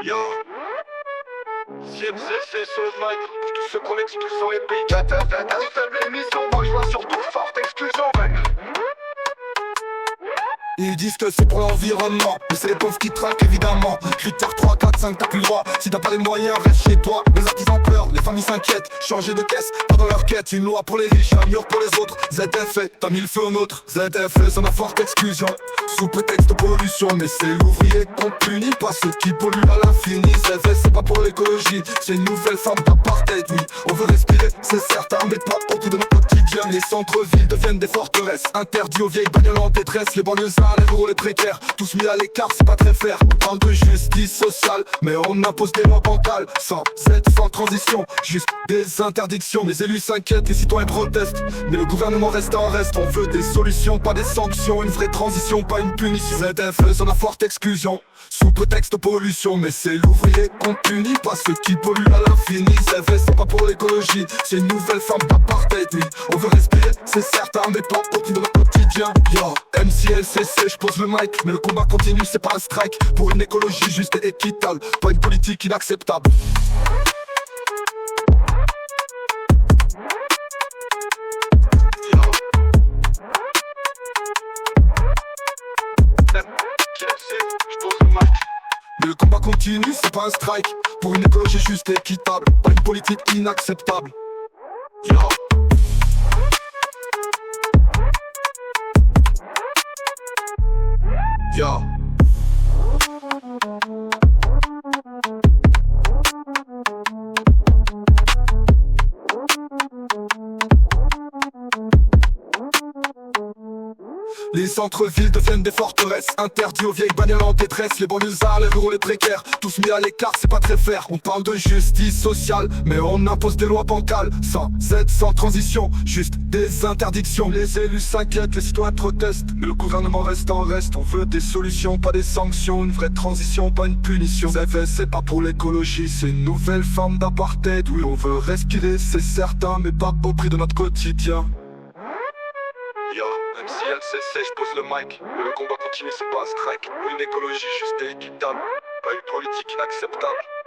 Yo, CMCC sur le mic, tous ceux qu'on exclut sont épiques. T'as l'émission, moi je vois surtout forte exclusion, mec. Ils disent que c'est pour l'environnement, mais c'est les pauvres qui traquent évidemment. Critère 3, 4, 5, t'as plus le droit. Si t'as pas les moyens, reste chez toi. Les artisans pleurent, les familles s'inquiètent. Changer de caisse, pas dans leur quête. Une loi pour les riches, un mur pour les autres. ZFE, t'as mis le feu au nôtre. ZFE, c'est ma forte exclusion. Sous prétexte de pollution, mais c'est l'ouvrier qu'on punit, pas ceux qui polluent à l'infini. ZFE, c'est pas pour l'écologie, c'est une nouvelle forme d'apartheid. Oui, on veut respirer, c'est certain, mais pas au bout de notre quotidien. Les centres-villes deviennent des forteresses. Interdits aux vieilles bagnoles en détresse. Les banlieusards, les ruraux, les précaires, tous mis à l'écart, c'est pas très fair. On parle de justice sociale, mais on impose des lois bancales. Sans aide, sans transition, juste des interdictions. Les élus s'inquiètent, les citoyens protestent, mais le gouvernement reste en reste. On veut des solutions, pas des sanctions. Une vraie transition, pas une punition. ZFE, c'est la forte exclusion, sous prétexte de pollution, mais c'est l'ouvrier qu'on punit, pas ceux qui polluent à l'infini. ZFE, c'est pas pour l'écologie, c'est une nouvelle forme d'apartheid. Oui, on veut respirer, c'est certain, mais pas au prix de notre quotidien. Yo, MCLCC, j'pose le mic, mais le combat continue, c'est pas un strike. Pour une écologie juste et équitable, pas une politique inacceptable. Mais le combat continue, c'est pas un strike. Pour une écologie juste et équitable, pas une politique inacceptable. Yo. Yo. Les centres-villes deviennent des forteresses. Interdits aux vieilles bagnoles en détresse. Les banlieusards, les ruraux, les précaires, tous mis à l'écart, c'est pas très fair. On parle de justice sociale, mais on impose des lois bancales. Sans aide, sans transition, juste des interdictions. Les élus s'inquiètent, les citoyens protestent, mais le gouvernement reste en reste. On veut des solutions, pas des sanctions. Une vraie transition, pas une punition. ZFE, c'est pas pour l'écologie, c'est une nouvelle forme d'apartheid. Oui, on veut respirer, c'est certain, mais pas au prix de notre quotidien. Yo, MCLCC, j'pose le mic, mais le combat continue, c'est pas un strike. Une écologie juste et équitable, pas une politique inacceptable.